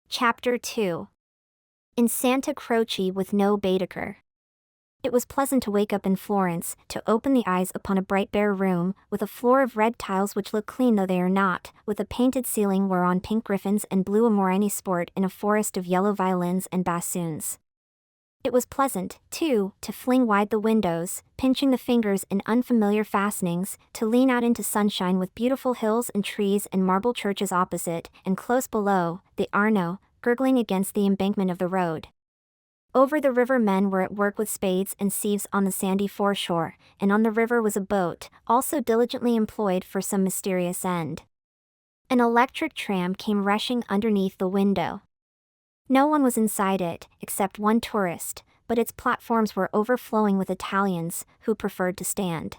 Chapter 2. In Santa Croce with no Baedeker. It was pleasant to wake up in Florence, to open the eyes upon a bright bare room, with a floor of red tiles which look clean though they are not, with a painted ceiling whereon pink griffins and blue amorini sport in a forest of yellow violins and bassoons. It was pleasant, too, to fling wide the windows, pinching the fingers in unfamiliar fastenings, to lean out into sunshine with beautiful hills and trees and marble churches opposite, and close below, the Arno, gurgling against the embankment of the road. Over the river men were at work with spades and sieves on the sandy foreshore, and on the river was a boat, also diligently employed for some mysterious end. An electric tram came rushing underneath the window. No one was inside it, except one tourist, but its platforms were overflowing with Italians, who preferred to stand.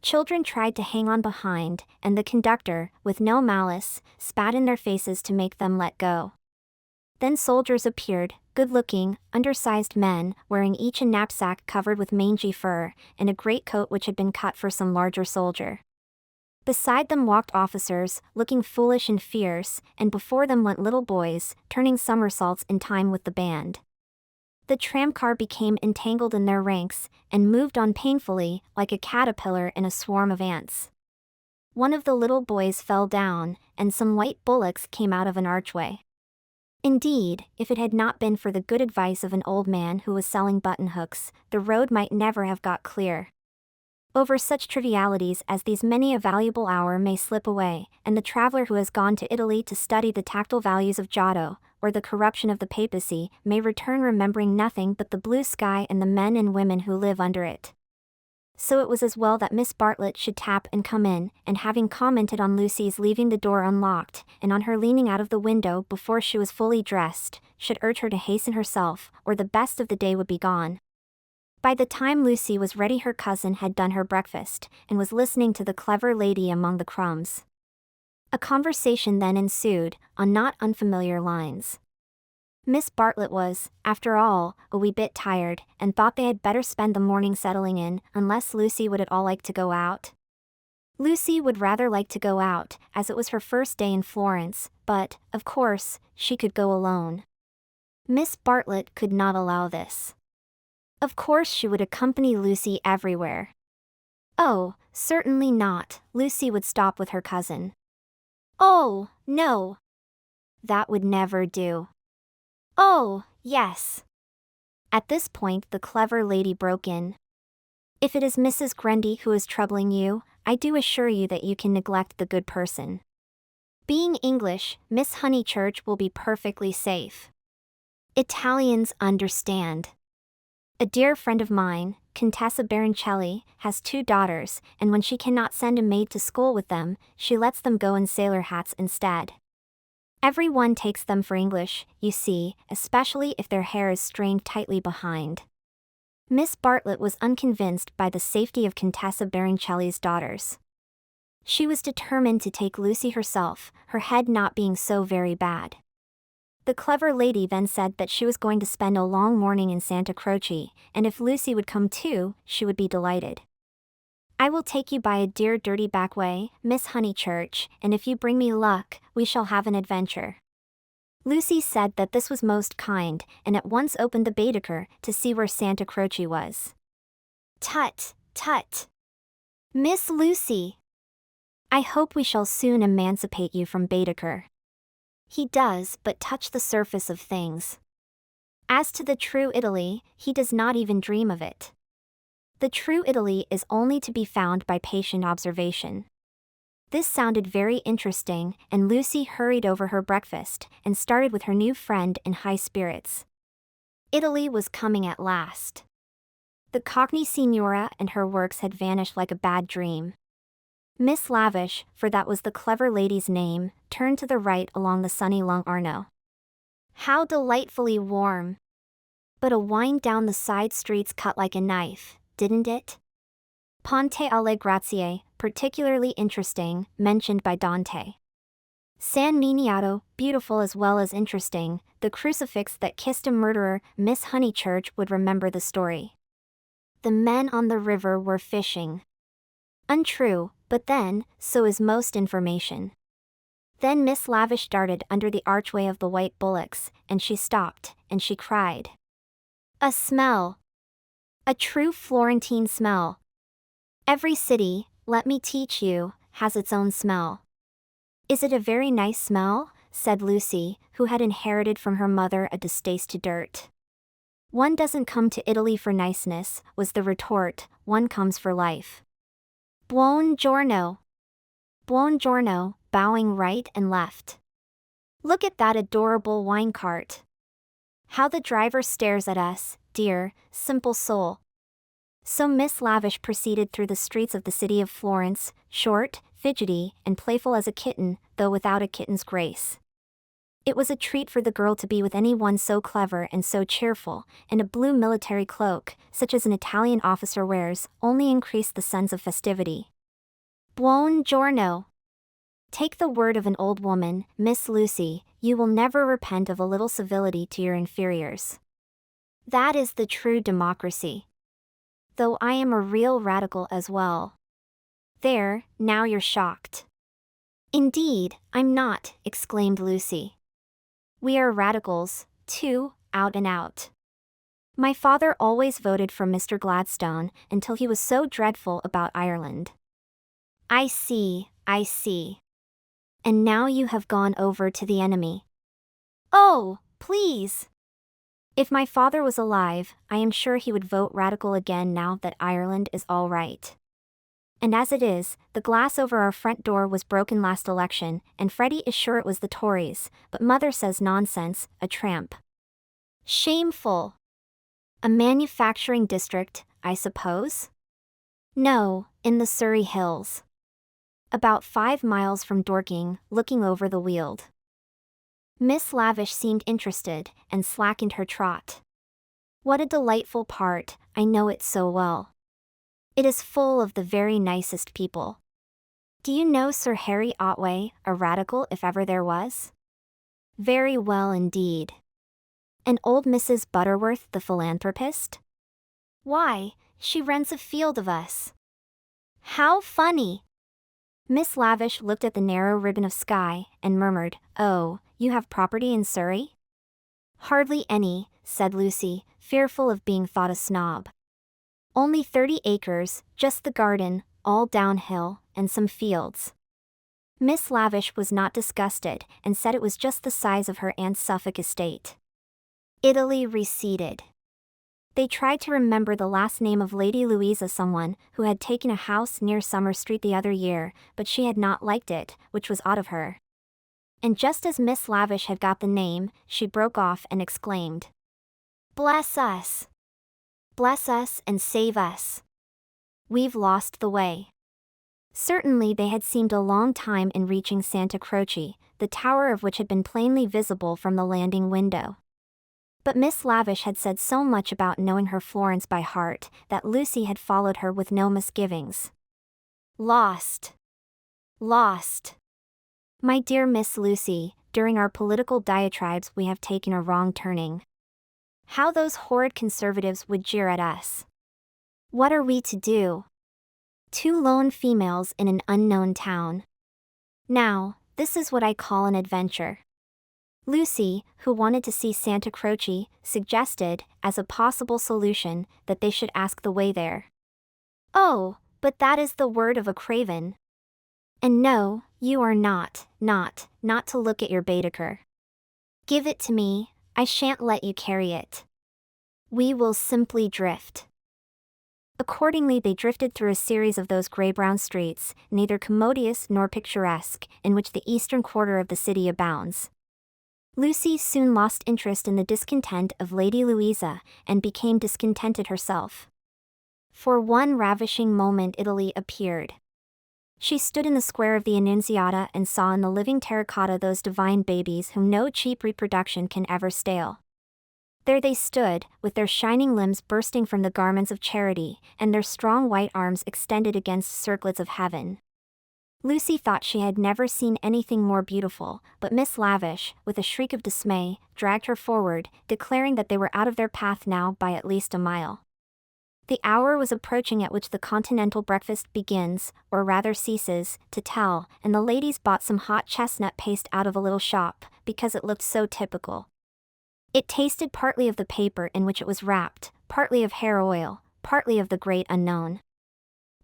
Children tried to hang on behind, and the conductor, with no malice, spat in their faces to make them let go. Then soldiers appeared, good-looking, undersized men, wearing each a knapsack covered with mangy fur, and a greatcoat which had been cut for some larger soldier. Beside them walked officers, looking foolish and fierce, and before them went little boys, turning somersaults in time with the band. The tramcar became entangled in their ranks, and moved on painfully, like a caterpillar in a swarm of ants. One of the little boys fell down, and some white bullocks came out of an archway. Indeed, if it had not been for the good advice of an old man who was selling button-hooks, the road might never have got clear. Over such trivialities as these many a valuable hour may slip away, and the traveler who has gone to Italy to study the tactile values of Giotto, or the corruption of the papacy, may return remembering nothing but the blue sky and the men and women who live under it. So it was as well that Miss Bartlett should tap and come in, and having commented on Lucy's leaving the door unlocked, and on her leaning out of the window before she was fully dressed, should urge her to hasten herself, or the best of the day would be gone. By the time Lucy was ready her cousin had done her breakfast, and was listening to the clever lady among the crumbs. A conversation then ensued, on not unfamiliar lines. Miss Bartlett was, after all, a wee bit tired, and thought they had better spend the morning settling in, unless Lucy would at all like to go out. Lucy would rather like to go out, as it was her first day in Florence, but, of course, she could go alone. Miss Bartlett could not allow this. Of course she would accompany Lucy everywhere. Oh, certainly not, Lucy would stop with her cousin. Oh, no. That would never do. Oh, yes. At this point the clever lady broke in. If it is Mrs. Grundy who is troubling you, I do assure you that you can neglect the good person. Being English, Miss Honeychurch will be perfectly safe. Italians understand. A dear friend of mine, Contessa Baroncelli, has 2 daughters, and when she cannot send a maid to school with them, she lets them go in sailor hats instead. Every one takes them for English, you see, especially if their hair is strained tightly behind. Miss Bartlett was unconvinced by the safety of Contessa Baroncelli's daughters. She was determined to take Lucy herself, her head not being so very bad. The clever lady then said that she was going to spend a long morning in Santa Croce, and if Lucy would come too, she would be delighted. I will take you by a dear dirty back way, Miss Honeychurch, and if you bring me luck, we shall have an adventure. Lucy said that this was most kind, and at once opened the Baedeker to see where Santa Croce was. Tut, tut. Miss Lucy! I hope we shall soon emancipate you from Baedeker. He does but touch the surface of things. As to the true Italy, he does not even dream of it. The true Italy is only to be found by patient observation. This sounded very interesting, and Lucy hurried over her breakfast, and started with her new friend in high spirits. Italy was coming at last. The Cockney Signora and her works had vanished like a bad dream. Miss Lavish, for that was the clever lady's name, turned to the right along the sunny Lung Arno. How delightfully warm! But a wind down the side streets cut like a knife, didn't it? Ponte alle Grazie, particularly interesting, mentioned by Dante. San Miniato, beautiful as well as interesting, the crucifix that kissed a murderer, Miss Honeychurch would remember the story. The men on the river were fishing. Untrue, but then, so is most information. Then Miss Lavish darted under the archway of the white bullocks, and she stopped, and she cried. A smell! A true Florentine smell! Every city, let me teach you, has its own smell. Is it a very nice smell? Said Lucy, who had inherited from her mother a distaste to dirt. One doesn't come to Italy for niceness, was the retort, one comes for life. Buon giorno. Buon giorno, bowing right and left. Look at that adorable wine cart. How the driver stares at us, dear, simple soul. So Miss Lavish proceeded through the streets of the city of Florence, short, fidgety, and playful as a kitten, though without a kitten's grace. It was a treat for the girl to be with anyone so clever and so cheerful, and a blue military cloak, such as an Italian officer wears, only increased the sense of festivity. Buon giorno. Take the word of an old woman, Miss Lucy, you will never repent of a little civility to your inferiors. That is the true democracy. Though I am a real radical as well. There, now you're shocked. Indeed, I'm not, exclaimed Lucy. We are radicals, too, out and out. My father always voted for Mr. Gladstone until he was so dreadful about Ireland. I see, I see. And now you have gone over to the enemy. Oh, please! If my father was alive, I am sure he would vote radical again now that Ireland is all right. And as it is, the glass over our front door was broken last election, and Freddie is sure it was the Tories, but Mother says nonsense, a tramp. Shameful! A manufacturing district, I suppose? No, in the Surrey Hills. About 5 miles from Dorking, looking over the Weald. Miss Lavish seemed interested, and slackened her trot. What a delightful part, I know it so well. It is full of the very nicest people. Do you know Sir Harry Otway, a radical if ever there was? Very well indeed. And old Mrs. Butterworth the philanthropist? Why, she rents a field of us. How funny! Miss Lavish looked at the narrow ribbon of sky, and murmured, Oh, you have property in Surrey? Hardly any, said Lucy, fearful of being thought a snob. Only 30 acres, just the garden, all downhill, and some fields. Miss Lavish was not disgusted, and said it was just the size of her aunt's Suffolk estate. Italy receded. They tried to remember the last name of Lady Louisa, someone who had taken a house near Summer Street the other year, but she had not liked it, which was odd of her. And just as Miss Lavish had got the name, she broke off and exclaimed, Bless us! Bless us and save us! We've lost the way. Certainly they had seemed a long time in reaching Santa Croce, the tower of which had been plainly visible from the landing window. But Miss Lavish had said so much about knowing her Florence by heart, that Lucy had followed her with no misgivings. Lost! Lost! My dear Miss Lucy, during our political diatribes we have taken a wrong turning. How those horrid conservatives would jeer at us. What are we to do? 2 lone females in an unknown town. Now, this is what I call an adventure. Lucy, who wanted to see Santa Croce, suggested, as a possible solution, that they should ask the way there. Oh, but that is the word of a craven. And no, you are not to look at your Baedeker. Give it to me, I shan't let you carry it. We will simply drift. Accordingly they drifted through a series of those grey-brown streets, neither commodious nor picturesque, in which the eastern quarter of the city abounds. Lucy soon lost interest in the discontent of Lady Louisa, and became discontented herself. For one ravishing moment Italy appeared. She stood in the square of the Annunziata and saw in the living terracotta those divine babies whom no cheap reproduction can ever stale. There they stood, with their shining limbs bursting from the garments of charity, and their strong white arms extended against circlets of heaven. Lucy thought she had never seen anything more beautiful, but Miss Lavish, with a shriek of dismay, dragged her forward, declaring that they were out of their path now by at least a mile. The hour was approaching at which the continental breakfast begins, or rather ceases, to tell, and the ladies bought some hot chestnut paste out of a little shop, because it looked so typical. It tasted partly of the paper in which it was wrapped, partly of hair oil, partly of the great unknown.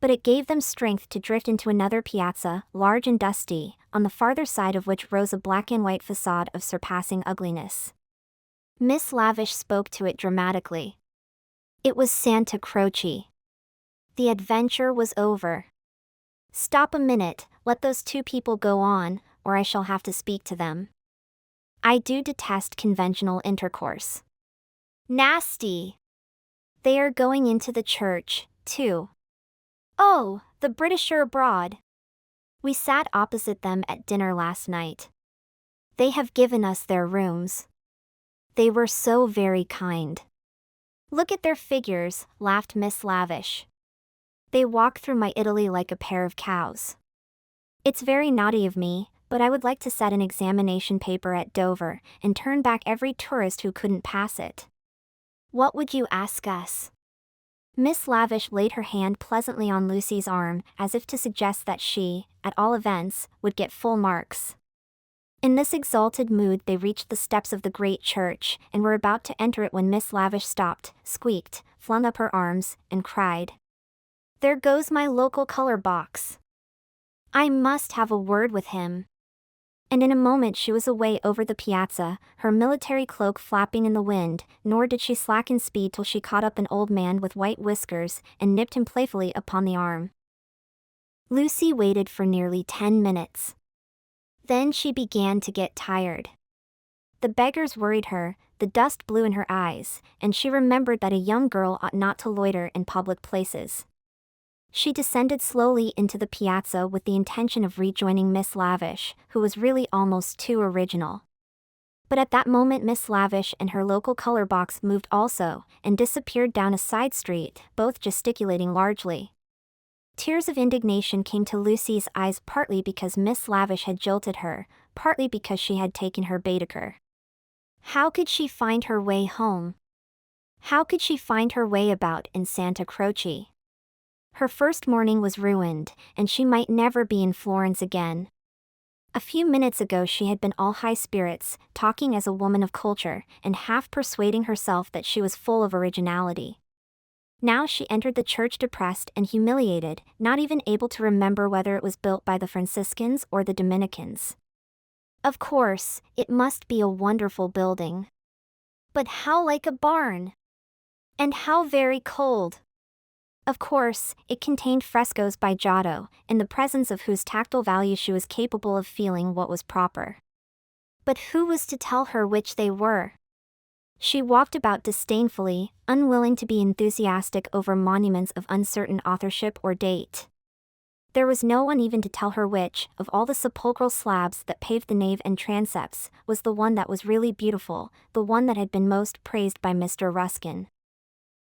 But it gave them strength to drift into another piazza, large and dusty, on the farther side of which rose a black and white facade of surpassing ugliness. Miss Lavish spoke to it dramatically. It was Santa Croce. The adventure was over. Stop a minute, let those two people go on, or I shall have to speak to them. I do detest conventional intercourse. Nasty. They are going into the church, too. Oh, the British are abroad. We sat opposite them at dinner last night. They have given us their rooms. They were so very kind. Look at their figures, laughed Miss Lavish. They walk through my Italy like a pair of cows. It's very naughty of me, but I would like to set an examination paper at Dover and turn back every tourist who couldn't pass it. What would you ask us? Miss Lavish laid her hand pleasantly on Lucy's arm, as if to suggest that she, at all events, would get full marks. In this exalted mood they reached the steps of the great church, and were about to enter it when Miss Lavish stopped, squeaked, flung up her arms, and cried, "There goes my local color box. I must have a word with him." And in a moment she was away over the piazza, her military cloak flapping in the wind, nor did she slacken speed till she caught up an old man with white whiskers, and nipped him playfully upon the arm. Lucy waited for nearly 10 minutes. Then she began to get tired. The beggars worried her, the dust blew in her eyes, and she remembered that a young girl ought not to loiter in public places. She descended slowly into the piazza with the intention of rejoining Miss Lavish, who was really almost too original. But at that moment Miss Lavish and her local color box moved also, and disappeared down a side street, both gesticulating largely. Tears of indignation came to Lucy's eyes, partly because Miss Lavish had jilted her, partly because she had taken her Baedeker. How could she find her way home? How could she find her way about in Santa Croce? Her first morning was ruined, and she might never be in Florence again. A few minutes ago she had been all high spirits, talking as a woman of culture, and half persuading herself that she was full of originality. Now she entered the church depressed and humiliated, not even able to remember whether it was built by the Franciscans or the Dominicans. Of course, it must be a wonderful building. But how like a barn! And how very cold! Of course, it contained frescoes by Giotto, in the presence of whose tactile value she was capable of feeling what was proper. But who was to tell her which they were? She walked about disdainfully, unwilling to be enthusiastic over monuments of uncertain authorship or date. There was no one even to tell her which, of all the sepulchral slabs that paved the nave and transepts, was the one that was really beautiful, the one that had been most praised by Mr. Ruskin.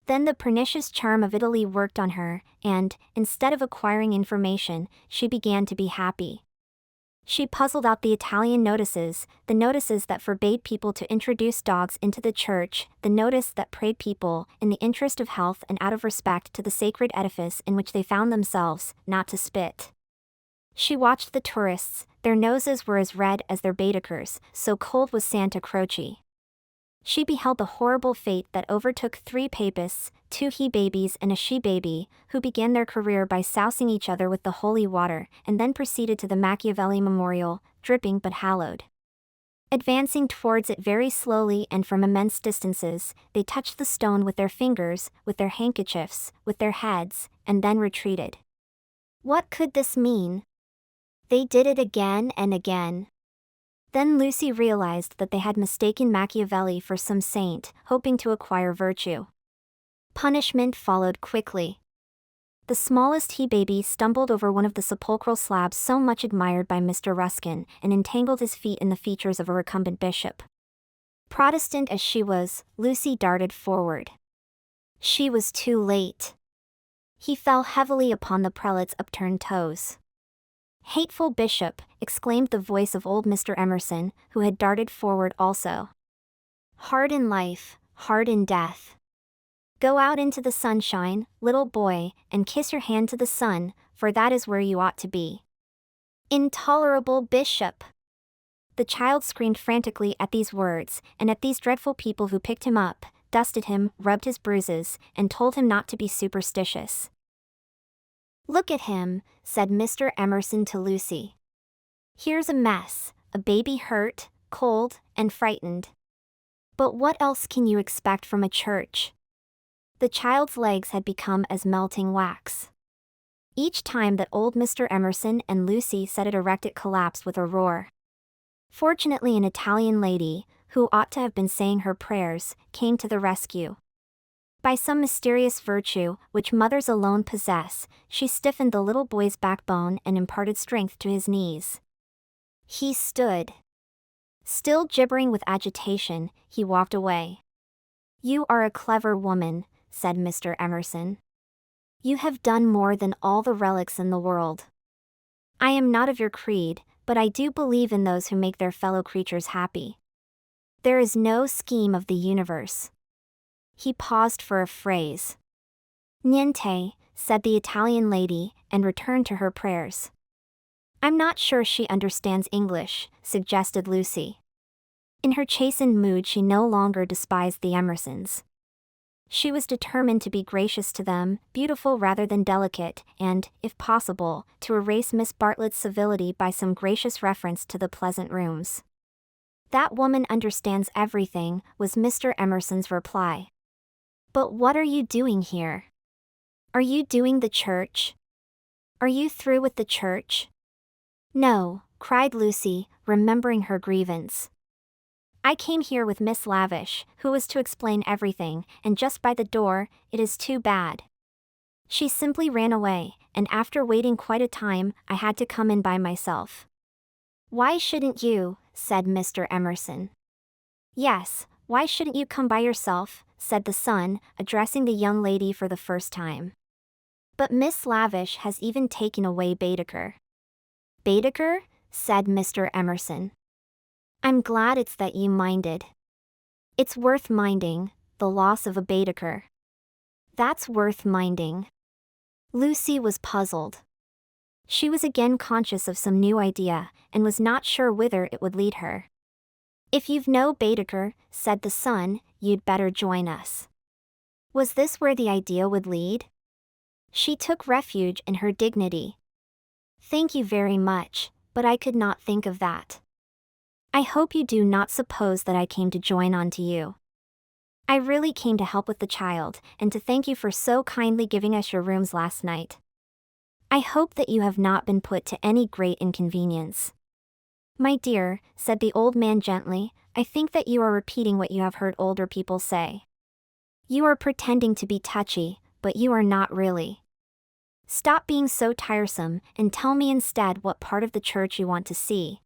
Then the pernicious charm of Italy worked on her, and, instead of acquiring information, she began to be happy. She puzzled out the Italian notices, the notices that forbade people to introduce dogs into the church, the notice that prayed people, in the interest of health and out of respect to the sacred edifice in which they found themselves, not to spit. She watched the tourists, their noses were as red as their Baedekers, so cold was Santa Croce. She beheld the horrible fate that overtook 3 papists, 2 he-babies and a she-baby, who began their career by sousing each other with the holy water, and then proceeded to the Machiavelli memorial, dripping but hallowed. Advancing towards it very slowly and from immense distances, they touched the stone with their fingers, with their handkerchiefs, with their heads, and then retreated. What could this mean? They did it again and again. Then Lucy realized that they had mistaken Machiavelli for some saint, hoping to acquire virtue. Punishment followed quickly. The smallest he-baby stumbled over one of the sepulchral slabs so much admired by Mr. Ruskin, and entangled his feet in the features of a recumbent bishop. Protestant as she was, Lucy darted forward. She was too late. He fell heavily upon the prelate's upturned toes. "Hateful bishop," exclaimed the voice of old Mr. Emerson, who had darted forward also. "Hard in life, hard in death. Go out into the sunshine, little boy, and kiss your hand to the sun, for that is where you ought to be. Intolerable bishop! The child screamed frantically at these words, and at these dreadful people who picked him up, dusted him, rubbed his bruises, and told him not to be superstitious. Look at him, said Mr. Emerson to Lucy. Here's a mess, a baby hurt, cold, and frightened. But what else can you expect from a church? The child's legs had become as melting wax. Each time that old Mr. Emerson and Lucy set it erect, it collapsed with a roar. Fortunately, an Italian lady, who ought to have been saying her prayers, came to the rescue. By some mysterious virtue, which mothers alone possess, she stiffened the little boy's backbone and imparted strength to his knees. He stood. Still gibbering with agitation, he walked away. You are a clever woman, said Mr. Emerson. You have done more than all the relics in the world. I am not of your creed, but I do believe in those who make their fellow creatures happy. There is no scheme of the universe. He paused for a phrase. Niente, said the Italian lady, and returned to her prayers. I'm not sure she understands English, suggested Lucy. In her chastened mood, she no longer despised the Emersons. She was determined to be gracious to them, beautiful rather than delicate, and, if possible, to erase Miss Bartlett's civility by some gracious reference to the pleasant rooms. That woman understands everything, was Mr. Emerson's reply. But what are you doing here? Are you doing the church? Are you through with the church? No, cried Lucy, remembering her grievance. I came here with Miss Lavish, who was to explain everything, and just by the door, it is too bad. She simply ran away, and after waiting quite a time, I had to come in by myself. Why shouldn't you, said Mr. Emerson. Yes, why shouldn't you come by yourself, said the son, addressing the young lady for the first time. But Miss Lavish has even taken away Baedeker. Baedeker? Said Mr. Emerson. I'm glad it's that you minded. It's worth minding, the loss of a Baedeker. That's worth minding. Lucy was puzzled. She was again conscious of some new idea, and was not sure whither it would lead her. If you've no Baedeker, said the son, you'd better join us. Was this where the idea would lead? She took refuge in her dignity. Thank you very much, but I could not think of that. I hope you do not suppose that I came to join on to you. I really came to help with the child, and to thank you for so kindly giving us your rooms last night. I hope that you have not been put to any great inconvenience. My dear, said the old man gently, I think that you are repeating what you have heard older people say. You are pretending to be touchy, but you are not really. Stop being so tiresome, and tell me instead what part of the church you want to see.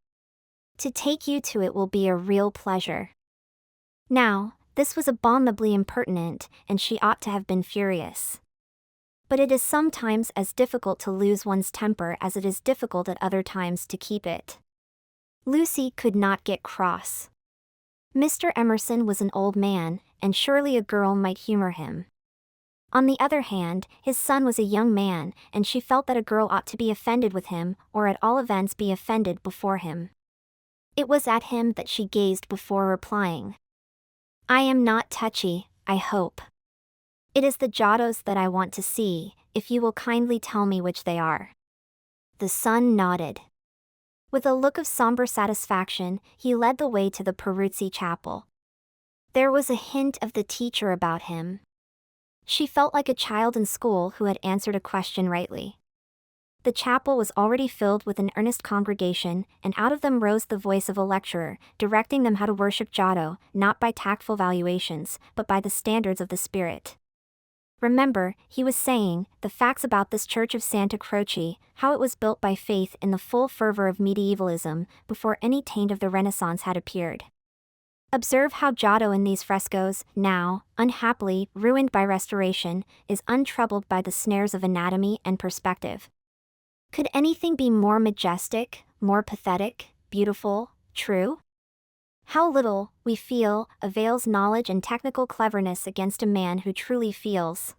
To take you to it will be a real pleasure. Now, this was abominably impertinent, and she ought to have been furious. But it is sometimes as difficult to lose one's temper as it is difficult at other times to keep it. Lucy could not get cross. Mr. Emerson was an old man, and surely a girl might humor him. On the other hand, his son was a young man, and she felt that a girl ought to be offended with him, or at all events be offended before him. It was at him that she gazed before replying. I am not touchy, I hope. It is the Giottos that I want to see, if you will kindly tell me which they are. The son nodded. With a look of somber satisfaction, he led the way to the Peruzzi chapel. There was a hint of the teacher about him. She felt like a child in school who had answered a question rightly. The chapel was already filled with an earnest congregation, and out of them rose the voice of a lecturer, directing them how to worship Giotto, not by tactful valuations, but by the standards of the Spirit. Remember, he was saying, the facts about this church of Santa Croce, how it was built by faith in the full fervor of medievalism, before any taint of the Renaissance had appeared. Observe how Giotto in these frescoes, now, unhappily, ruined by restoration, is untroubled by the snares of anatomy and perspective. Could anything be more majestic, more pathetic, beautiful, true? How little, we feel, avails knowledge and technical cleverness against a man who truly feels.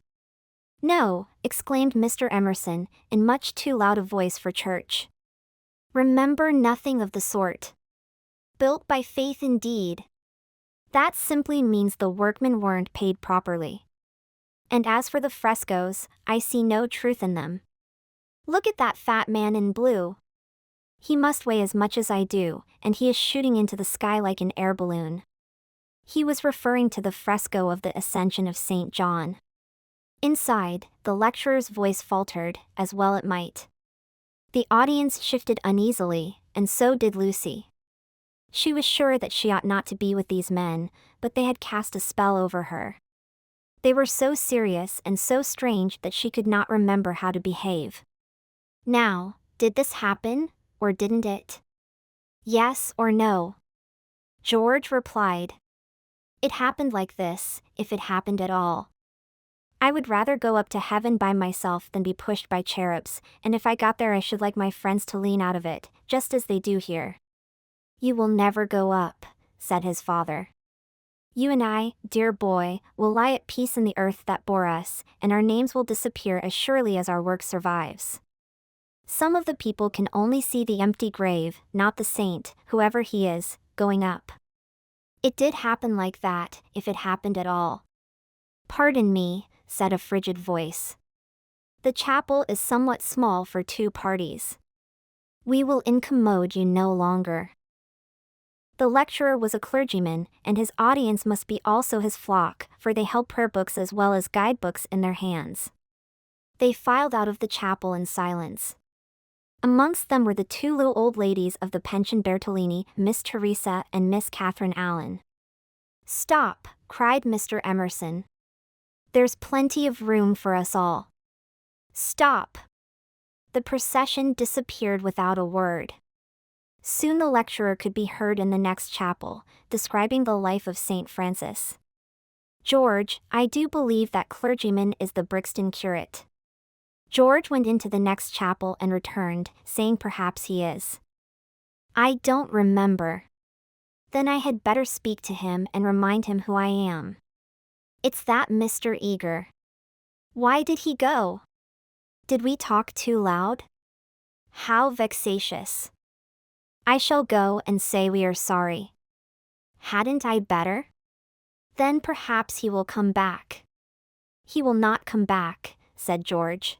No, exclaimed Mr. Emerson, in much too loud a voice for church. Remember nothing of the sort. Built by faith indeed. That simply means the workmen weren't paid properly. And as for the frescoes, I see no truth in them. Look at that fat man in blue. He must weigh as much as I do, and he is shooting into the sky like an air balloon. He was referring to the fresco of the Ascension of St. John. Inside, the lecturer's voice faltered, as well it might. The audience shifted uneasily, and so did Lucy. She was sure that she ought not to be with these men, but they had cast a spell over her. They were so serious and so strange that she could not remember how to behave. Now, did this happen, or didn't it? Yes or no? George replied. It happened like this, if it happened at all. I would rather go up to heaven by myself than be pushed by cherubs, and if I got there I should like my friends to lean out of it, just as they do here. You will never go up, said his father. You and I, dear boy, will lie at peace in the earth that bore us, and our names will disappear as surely as our work survives. Some of the people can only see the empty grave, not the saint, whoever he is, going up. It did happen like that, if it happened at all. Pardon me, said a frigid voice. The chapel is somewhat small for 2 parties. We will incommode you no longer. The lecturer was a clergyman, and his audience must be also his flock, for they held prayer books as well as guidebooks in their hands. They filed out of the chapel in silence. Amongst them were the 2 little old ladies of the pension Bertolini, Miss Teresa and Miss Catherine Allen. Stop, cried Mr. Emerson. There's plenty of room for us all. Stop. The procession disappeared without a word. Soon the lecturer could be heard in the next chapel, describing the life of St. Francis. George, I do believe that clergyman is the Brixton curate. George went into the next chapel and returned, saying perhaps he is. I don't remember. Then I had better speak to him and remind him who I am. It's that Mr. Eager. Why did he go? Did we talk too loud? How vexatious. I shall go and say we are sorry. Hadn't I better? Then perhaps he will come back. He will not come back, said George.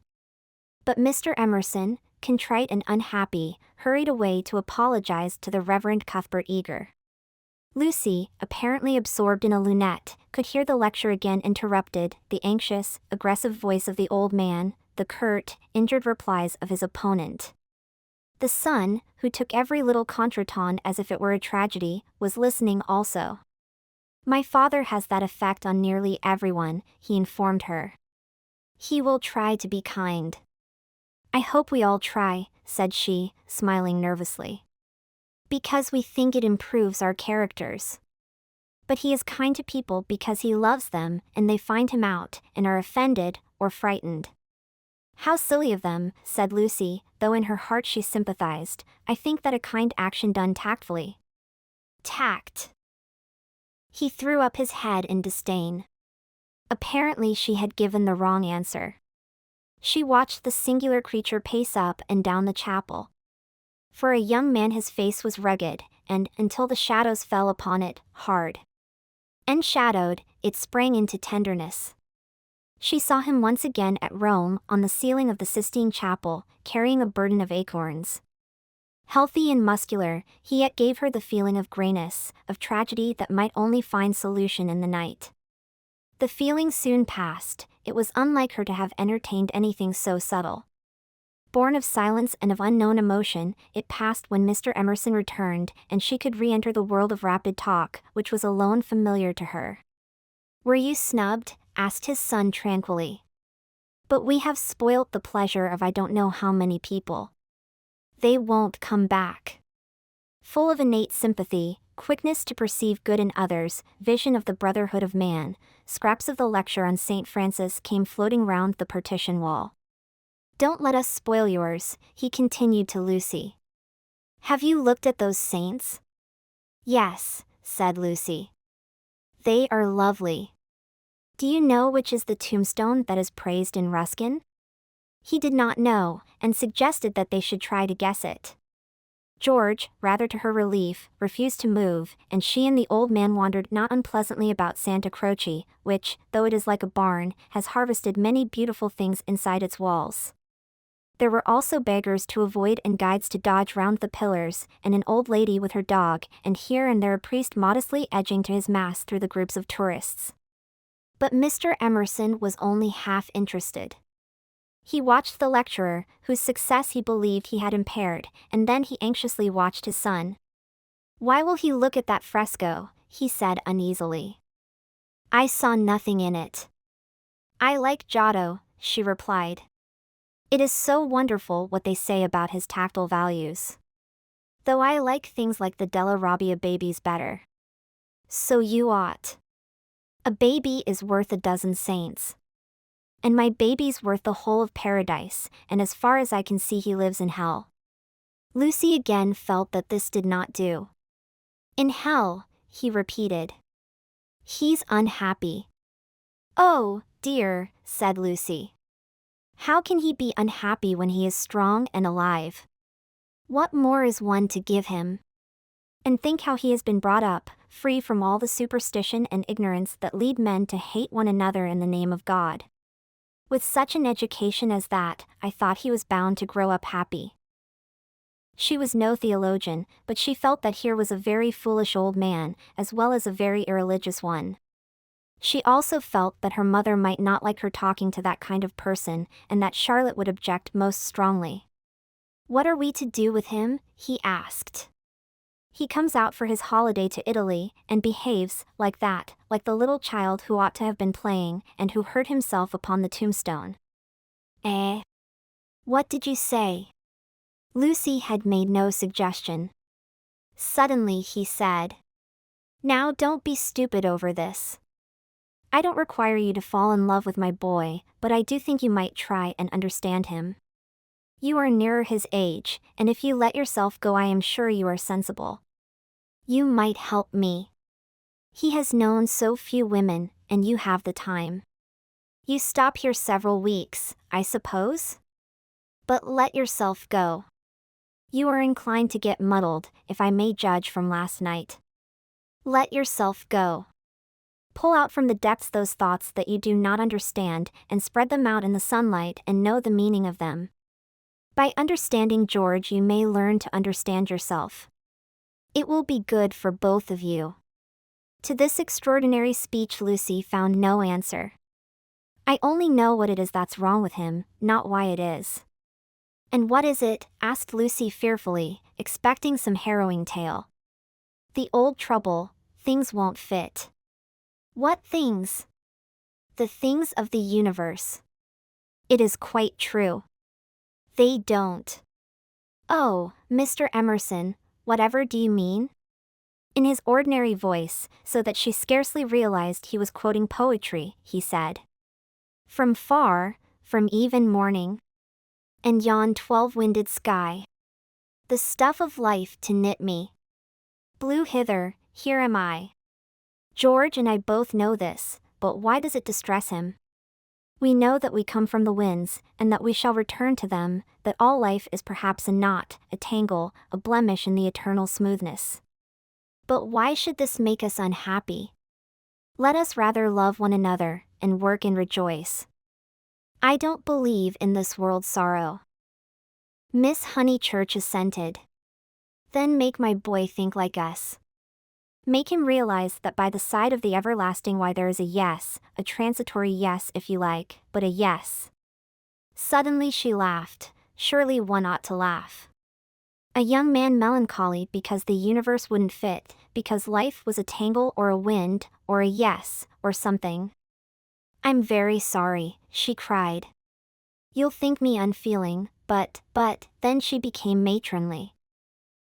But Mr. Emerson, contrite and unhappy, hurried away to apologize to the Reverend Cuthbert Eager. Lucy, apparently absorbed in a lunette, could hear the lecture again interrupted, the anxious, aggressive voice of the old man, the curt, injured replies of his opponent. The son, who took every little contretemps as if it were a tragedy, was listening also. My father has that effect on nearly everyone, he informed her. He will try to be kind. I hope we all try, said she, smiling nervously. Because we think it improves our characters. But he is kind to people because he loves them, and they find him out, and are offended, or frightened. How silly of them, said Lucy, though in her heart she sympathized. I think that a kind action done tactfully. Tact. He threw up his head in disdain. Apparently she had given the wrong answer. She watched the singular creature pace up and down the chapel. For a young man his face was rugged, and, until the shadows fell upon it, hard. Enshadowed, it sprang into tenderness. She saw him once again at Rome on the ceiling of the Sistine Chapel, carrying a burden of acorns. Healthy and muscular, he yet gave her the feeling of grayness, of tragedy that might only find solution in the night. The feeling soon passed. It was unlike her to have entertained anything so subtle. Born of silence and of unknown emotion, it passed when Mr. Emerson returned, and she could re-enter the world of rapid talk, which was alone familiar to her. Were you snubbed? Asked his son tranquilly. But we have spoilt the pleasure of I don't know how many people. They won't come back. Full of innate sympathy, quickness to perceive good in others, vision of the brotherhood of man, scraps of the lecture on St. Francis came floating round the partition wall. Don't let us spoil yours, he continued to Lucy. Have you looked at those saints? Yes, said Lucy. They are lovely. Do you know which is the tombstone that is praised in Ruskin? He did not know, and suggested that they should try to guess it. George, rather to her relief, refused to move, and she and the old man wandered not unpleasantly about Santa Croce, which, though it is like a barn, has harvested many beautiful things inside its walls. There were also beggars to avoid and guides to dodge round the pillars, and an old lady with her dog, and here and there a priest modestly edging to his mass through the groups of tourists. But Mr. Emerson was only half interested. He watched the lecturer, whose success he believed he had impaired, and then he anxiously watched his son. "Why will he look at that fresco?" he said uneasily. "I saw nothing in it." "I like Giotto," she replied. "It is so wonderful what they say about his tactile values. Though I like things like the Della Robbia babies better." "So you ought. A baby is worth a dozen saints. And my baby's worth the whole of paradise, and as far as I can see he lives in hell." Lucy again felt that this did not do. "In hell," he repeated. "He's unhappy." "Oh, dear," said Lucy. "How can he be unhappy when he is strong and alive? What more is one to give him? And think how he has been brought up, free from all the superstition and ignorance that lead men to hate one another in the name of God. With such an education as that, I thought he was bound to grow up happy." She was no theologian, but she felt that here was a very foolish old man, as well as a very irreligious one. She also felt that her mother might not like her talking to that kind of person, and that Charlotte would object most strongly. "What are we to do with him?" he asked. "He comes out for his holiday to Italy, and behaves like that, like the little child who ought to have been playing, and who hurt himself upon the tombstone." "Eh? What did you say?" Lucy had made no suggestion. Suddenly he said, "Now don't be stupid over this. I don't require you to fall in love with my boy, but I do think you might try and understand him. You are nearer his age, and if you let yourself go I am sure you are sensible. You might help me. He has known so few women, and you have the time. You stop here several weeks, I suppose? But let yourself go. You are inclined to get muddled, if I may judge from last night. Let yourself go. Pull out from the depths those thoughts that you do not understand, and spread them out in the sunlight and know the meaning of them. By understanding George you may learn to understand yourself. It will be good for both of you." To this extraordinary speech Lucy found no answer. "I only know what it is that's wrong with him, not why it is." "And what is it?" asked Lucy fearfully, expecting some harrowing tale. "The old trouble, things won't fit." "What things?" "The things of the universe." "It is quite true. They don't." "Oh, Mr. Emerson, whatever do you mean?" In his ordinary voice, so that she scarcely realized he was quoting poetry, he said, "From far, from eve and morning, and yon 12-winded sky, the stuff of life to knit me, blew hither, here am I." George and I both know this, but why does it distress him? We know that we come from the winds, and that we shall return to them, that all life is perhaps a knot, a tangle, a blemish in the eternal smoothness. But why should this make us unhappy? Let us rather love one another, and work and rejoice. I don't believe in this world's sorrow." Miss Honeychurch assented. "Then make my boy think like us. Make him realize that by the side of the everlasting why there is a yes, a transitory yes if you like, but a yes." Suddenly she laughed. Surely one ought to laugh. A young man melancholy because the universe wouldn't fit, because life was a tangle or a wind, or a yes, or something. "I'm very sorry," she cried. "You'll think me unfeeling, but," then she became matronly.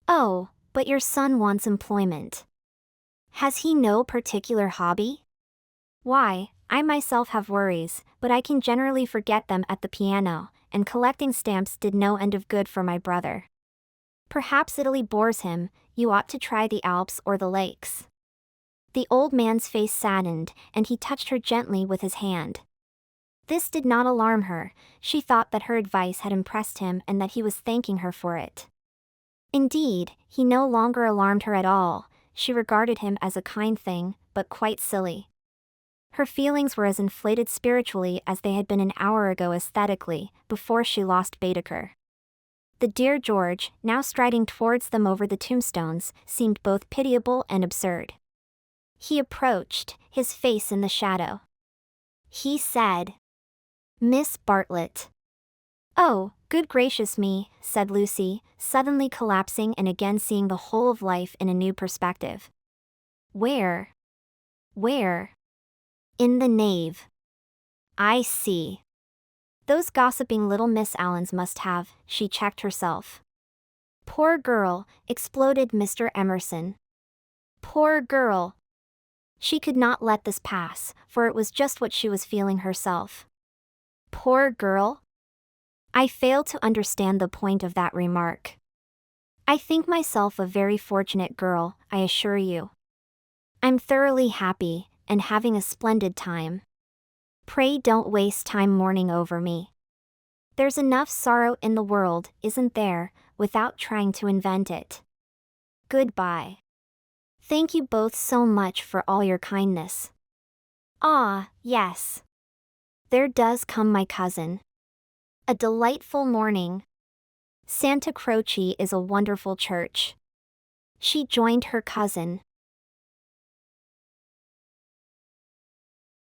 "Oh, but your son wants employment. Has he no particular hobby?" "Why, I myself have worries, but I can generally forget them at the piano, and collecting stamps did no end of good for my brother. Perhaps Italy bores him, you ought to try the Alps or the lakes." The old man's face saddened, and he touched her gently with his hand. This did not alarm her. She thought that her advice had impressed him and that he was thanking her for it. Indeed, he no longer alarmed her at all. She regarded him as a kind thing, but quite silly. Her feelings were as inflated spiritually as they had been an hour ago aesthetically, before she lost Baedeker. The dear George, now striding towards them over the tombstones, seemed both pitiable and absurd. He approached, his face in the shadow. He said, "Miss Bartlett." "Oh, good gracious me," said Lucy, suddenly collapsing and again seeing the whole of life in a new perspective. Where? In the nave. I see. Those gossiping little Miss Allens must have," she checked herself. "Poor girl," exploded Mr. Emerson. "Poor girl." She could not let this pass, for it was just what she was feeling herself. Poor girl? I fail to understand the point of that remark. I think myself a very fortunate girl, I assure you. I'm thoroughly happy, and having a splendid time. Pray don't waste time mourning over me. There's enough sorrow in the world, isn't there, without trying to invent it. Goodbye. Thank you both so much for all your kindness. Ah, yes. There does come my cousin. A delightful morning. Santa Croce is a wonderful church. She joined her cousin.